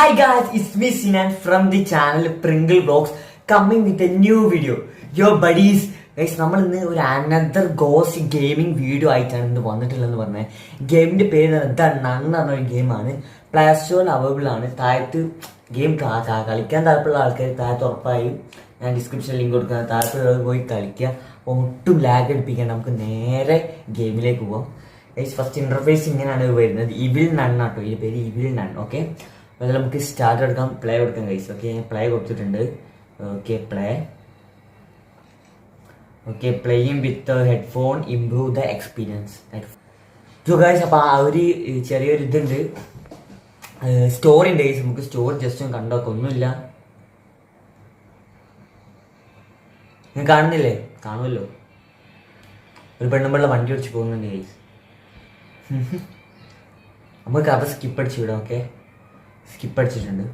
Hi guys, it's me Sinan from the channel Pringle Vlogs coming with a new video. Your buddies, guys, നമ്മൾ ഇന്ന് ഒരു another ghost gaming video ആയിട്ടാണ് ഇന്ന് വന്നിട്ടുള്ളതെന്ന് പറഞ്ഞത്. ഗെയിമിന്റെ പേര് ദ നൺ എന്ന് പറഞ്ഞ ഒരു ഗെയിമാണ്. പ്ലേ സ്റ്റോറിൽ അവൈലബിൾ ആണ്. താഴത്ത് ഗെയിം കളിക്കാൻ താല്പര്യമുള്ള ആൾക്കാർ താഴത്ത് ഉറപ്പായും ഞാൻ ഡിസ്ക്രിപ്ഷൻ ലിങ്ക് കൊടുക്കുന്നത്, താല്പര്യമുള്ളവർ പോയി കളിക്കുക. ഒട്ടും ലാഗ് അടിപ്പിക്കാൻ നമുക്ക് നേരെ ഗെയിമിലേക്ക് പോവാം. ഗൈസ്, ഫസ്റ്റ് ഇന്റർഫേസ് ഇങ്ങനെയാണ് വരുന്നത്. ഇവിൽ നൺ ആട്ടോ ഈ പേര്, ഇവിൽ നൺ. ഓക്കെ, അതിൽ നമുക്ക് സ്റ്റാർട്ട് എടുക്കാം, പ്ലേ കൊടുക്കാം ഗൈസ്. ഓക്കെ, ഞാൻ പ്ലേ കൊടുത്തിട്ടുണ്ട്. Okay, playing with headphone improve the experience. So guys, അപ്പോൾ ആ ഒരു ചെറിയൊരു ഇതുണ്ട്, സ്റ്റോറി ഉണ്ട് ഗൈസ്. നമുക്ക് സ്റ്റോറി ജസ്റ്റ് ഒന്ന് കണ്ടോക്കാം. ഒന്നുമില്ല, ഞാൻ കാണുന്നില്ലേ? കാണുമല്ലോ, ഒരു പെണ്ണുമ്പള്ള വണ്ടി ഓടിച്ച് പോകുന്നുണ്ട് ഗൈസ്. നമുക്ക് കഥ സ്കിപ്പ് അടിച്ച് വിടാം. ഓക്കെ, സ്കിപ്പ് അടിച്ചിട്ടുണ്ട്.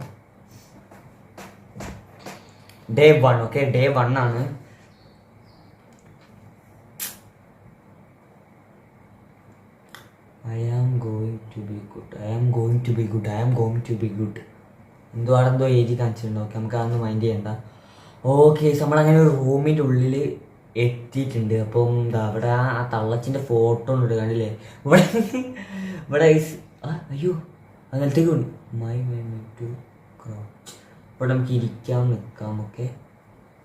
ഡേ 1. ഓക്കെ, ഡേ 1 ആണ്. I am going to be good. എന്തോ എഴുതി കാണിച്ചിട്ടുണ്ട്. ഓക്കെ, നമുക്ക് അതൊന്നും മൈൻഡ് ചെയ്യണ്ട. ഓക്കെ, നമ്മളങ്ങനെ ഒരു റൂമിൻ്റെ ഉള്ളിൽ എത്തിയിട്ടുണ്ട്. അപ്പം എന്താ അവിടെ ആ തള്ളച്ചിൻ്റെ ഫോട്ടോ ഉണ്ട്, കണ്ടില്ലേ? ഇവിടെ അയ്യോ അങ്ങനത്തേക്ക് ഇവിടെ നമുക്ക് ഇരിക്കാം, നിൽക്കാം. ഓക്കെ,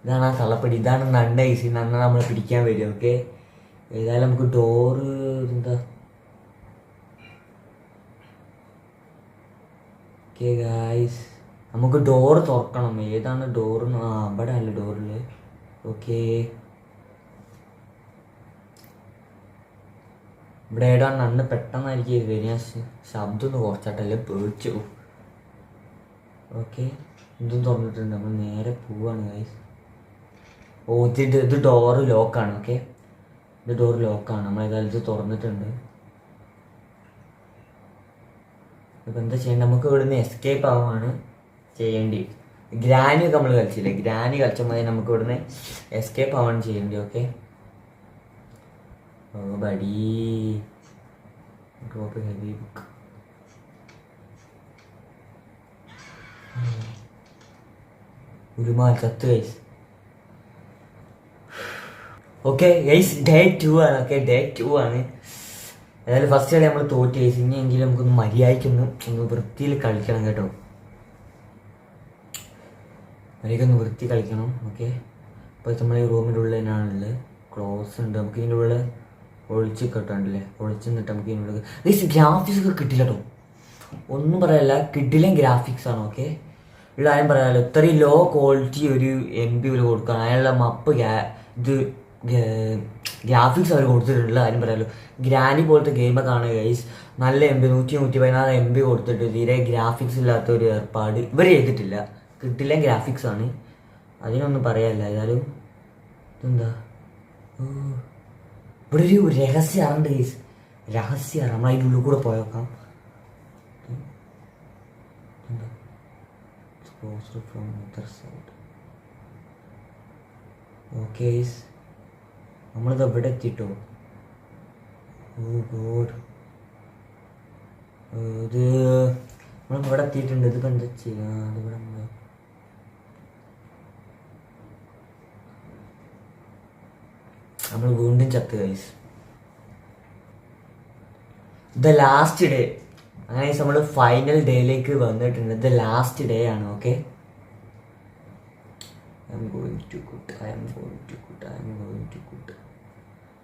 ഇതാണ് ആ തള്ളപ്പടി, ഇതാണ് നണ്ണ ഐസ്. നണ്ണ നമ്മൾ പിടിക്കാൻ വരും. ഓക്കെ, ഏതായാലും നമുക്ക് ഡോറ് എന്താ. ഓക്കെ ഗായ്സ്, നമുക്ക് ഡോറ് തുറക്കണം. ഏതാണ് ഡോറ്? ആ, ഇവിടെ അല്ല ഡോറിൽ. ഓക്കെ, ഇവിടെ ഏതാണ് നണ്ണ് പെട്ടെന്നായിരിക്കും വരിക. ശബ്ദം ഒന്ന് കുറച്ചാട്ടല്ലേ, പേടിച്ചു. ഓക്കെ, ഇതും തുറന്നിട്ടുണ്ട്. നമ്മൾ നേരെ പോവാണ് ഗൈസ്. ഓ, ഇത് ഡോറ് ലോക്കാണ്. ഓക്കെ, ഇത് ഡോറ് ലോക്കാണ്. നമ്മൾ ഏതായാലും ഇത് തുറന്നിട്ടുണ്ട്. ഇപ്പം എന്താ ചെയ്യേണ്ടത്? നമുക്ക് ഇവിടുന്ന് എസ്കേപ്പ് ആവുകയാണ് ചെയ്യേണ്ടി. ഗ്രാനി ഒക്കെ നമ്മൾ കളിച്ചില്ലേ, ഗ്രാനി കളിച്ച മതി. നമുക്ക് ഇവിടുന്ന് എസ്കേപ്പ് ആവാണ് ചെയ്യേണ്ടി. ഓക്കെ, ഓ ബഡി, ഡ്രോപ്പ് ഹെവി ബുക്ക്. ഒരുമാ ചത്ത് ഗൈസ്. ഓക്കെ ഗൈസ്, ഡേ 2 ആണ്. ഓക്കെ, ഡേ 2 ആണ്. അതായത് ഫസ്റ്റ് കളി നമ്മൾ തോറ്റ് ഗൈസ്. ഇനിയെങ്കിലും നമുക്കൊന്ന് മര്യാദയ്ക്കൊന്ന് വൃത്തിയിൽ കളിക്കണം കേട്ടോ. മര്യാദയ്ക്കൊന്ന് വൃത്തി കളിക്കണം. ഓക്കെ, അപ്പോൾ നമ്മൾ ഈ റൂമിൻ്റെ ഉള്ളിൽ തന്നെയാണുള്ളത്. ക്ലോസ് ഉണ്ട്. നമുക്ക് ഇതിൻ്റെ ഉള്ളിൽ ഒളിച്ച് കിട്ടാണ്ടല്ലേ, ഒളിച്ച് നിന്നിട്ട് നമുക്ക് ഇതിൻ്റെ ഉള്ളിൽ ഗൈസ് ഗ്രാഫിക്സ് ഒക്കെ കിട്ടില്ല കേട്ടോ. ഒന്നും പറയാനില്ല, കിട്ടില്ല ഗ്രാഫിക്സ് ആണ്. ഓക്കെ, ഉള്ള ആരും പറയാമല്ലോ, ഇത്രയും ലോ ക്വാളിറ്റി ഒരു MB ഒരു കൊടുക്കണം. അതിനുള്ള മപ്പ് ഇത് ഗ്രാഫിക്സ് അവർ കൊടുത്തിട്ടുള്ള ആരും പറയാമല്ലോ. ഗ്രാനി പോലത്തെ ഗെയിമൊക്കെ ആണ് ഗൈസ്. നല്ല MB 100-114 MB കൊടുത്തിട്ട് തീരെ ഗ്രാഫിക്സ് ഇല്ലാത്ത ഒരു ഏർപ്പാട് ഇവർ ചെയ്തിട്ടില്ല. കിട്ടില്ല ഗ്രാഫിക്സ് ആണ്, അതിനൊന്നും പറയാനില്ല. ഏതായാലും ഇതെന്താ, ഇവിടെ ഒരു രഹസ്യം അറിയണ്ട് ഗൈസ്, രഹസ്യം. നമ്മൾ അതിൻ്റെ ഉള്ളിൽ കൂടെ പോയേക്കാം. From other side. Okay, നമ്മളിത് എവിടെ എത്തിട്ടോ? ഓ ഗോഡ്, ഇത് നമ്മൾ ഇവിടെ എത്തിയിട്ടുണ്ട്. ഇതിപ്പോൾ എന്താ ചെയ്യുക? അതിവിടെ നമ്മൾ വീണ്ടും ചത്ത് ഗൈസ്. The last day. അങ്ങനെ നമ്മൾ ഫൈനൽ ഡേയിലേക്ക് വന്നിട്ടുണ്ട്. ഇത് ലാസ്റ്റ് ഡേ ആണ്. ഓക്കെ,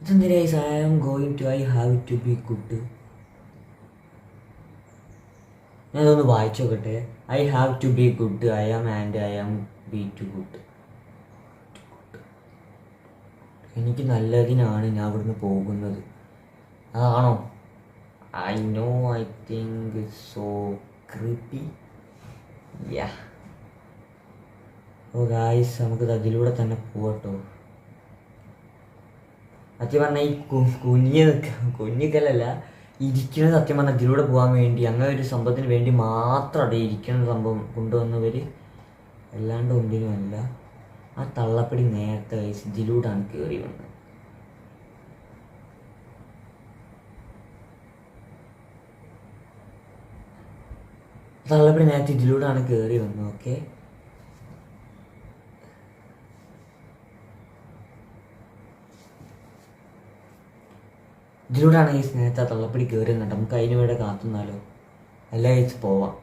ഇതെന്തിനാ I have to be good? ഞാനതൊന്ന് വായിച്ചു നോക്കട്ടെ. I have to be good, I am and I am be to good. എനിക്ക് നല്ലതിനാണ് ഞാൻ ഇവിടുന്ന് പോകുന്നത്. അതാണോ? I know, I think it's so creepy. Yeah. Oh guys, നമുക്കത് അതിലൂടെ തന്നെ പോകട്ടോ. സത്യം പറഞ്ഞാൽ ഈ കുഞ്ഞിക്കലല്ല ഇരിക്കുന്നത്. സത്യം പറഞ്ഞാൽ ഇതിലൂടെ പോകാൻ വേണ്ടി, അങ്ങനെ ഒരു സംഭവത്തിന് വേണ്ടി മാത്രം അവിടെ ഇരിക്കുന്ന സംഭവം കൊണ്ടുവന്നവർ, അല്ലാണ്ട് ഒന്നിനുമല്ല. ആ തള്ളപ്പടി നേരത്തെ ഗൈസ് ഇതിലൂടെയാണ് കയറി വന്നത്. തള്ളപ്പടി നേരത്തെ ഇതിലൂടെയാണ് കയറി വന്നത്. ഓക്കെ, ഇതിലൂടെയാണ് ഈ നേരത്തെ തള്ളപ്പടി കയറി വന്നിട്ട് നമുക്ക് അതിന് വേണ്ടി കാത്തുന്നാലോ, എല്ലാം കഴിച്ച് പോവാം.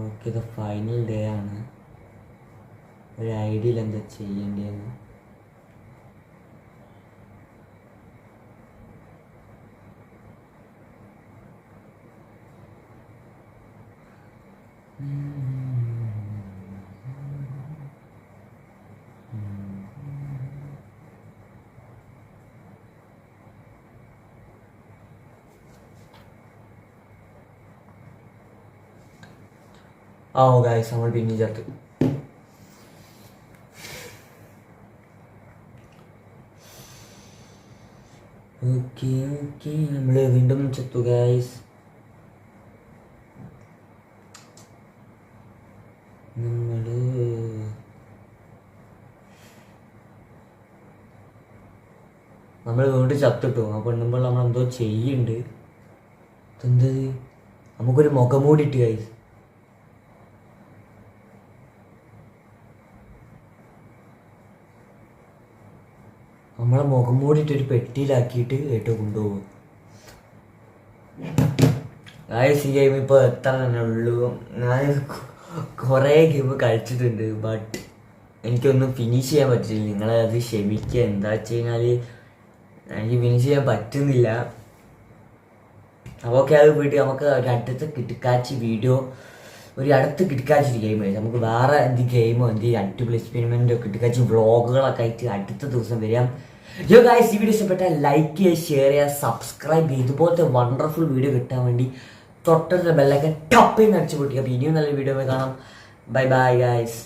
ഓക്കെ, ഇത് ഫൈനൽ ഡേ ആണ്. ഒരു ഐഡിയയിൽ എന്താ ചെയ്യേണ്ടതെന്ന്. ഗായ്സ് നമ്മൾ പിന്നെ ചേർത്ത്. ഓക്കെ നമ്മൾ വീണ്ടും ചത്തു ഗായ്സ്. നമ്മൾ വീണ്ടും ചത്തിട്ടു. ആ പെണ്ണുമ്പോൾ നമ്മളെന്തോ ചെയ്യുന്നുണ്ട്. എന്തത്, നമുക്കൊരു മുഖമൂടിയിട്ട് ഗൈസ്. നമ്മളെ മുഖം മൂടിയിട്ടൊരു പെട്ടിയിലാക്കിയിട്ട് ഏറ്റവും കൊണ്ടുപോകും. ഗായ്സ് ഈ ഗെയിം ഇപ്പോൾ എത്ര തന്നെ ഉള്ളൂ. ഞാൻ കുറേ ഗെയിം കളിച്ചിട്ടുണ്ട്, ബട്ട് എനിക്കൊന്നും ഫിനിഷ് ചെയ്യാൻ പറ്റില്ല. നിങ്ങളത് ക്ഷമിക്കുക. എന്താ വെച്ച് കഴിഞ്ഞാൽ എനിക്ക് ഫിനിഷ് ചെയ്യാൻ പറ്റുന്നില്ല. അപ്പോൾ അത് വീട്ടിൽ നമുക്ക് ഒരു അടുത്ത കിടക്കാച്ചി വീഡിയോ, ഒരു അടുത്ത് കിടക്കാച്ചി ഗെയിം ആയിട്ട് നമുക്ക് വേറെ എന്ത് ഗെയിമോ എന്ത് അടിപൊളി എക്സ്പെരിമെൻറ്റോ കിടക്കാച്ചി വ്ളോഗുകളൊക്കെ ആയിട്ട് അടുത്ത ദിവസം വരാം. യോ ഗായ്സ്, ഈ വീഡിയോ ഇഷ്ടപ്പെട്ടാൽ ലൈക്ക് ചെയ്യുക, ഷെയർ ചെയ്യുക, സബ്സ്ക്രൈബ് ചെയ്യുക. ഇതുപോലത്തെ വണ്ടർഫുൾ വീഡിയോ കിട്ടാൻ വേണ്ടി തൊട്ടടുത്ത ബെല്ലൊക്കെ ടപ്പ് ചെയ്യുന്ന അടിച്ചു പൊട്ടിക്കുക. അപ്പോൾ ഇനിയും നല്ല വീഡിയോ കാണാം. Bye bye guys.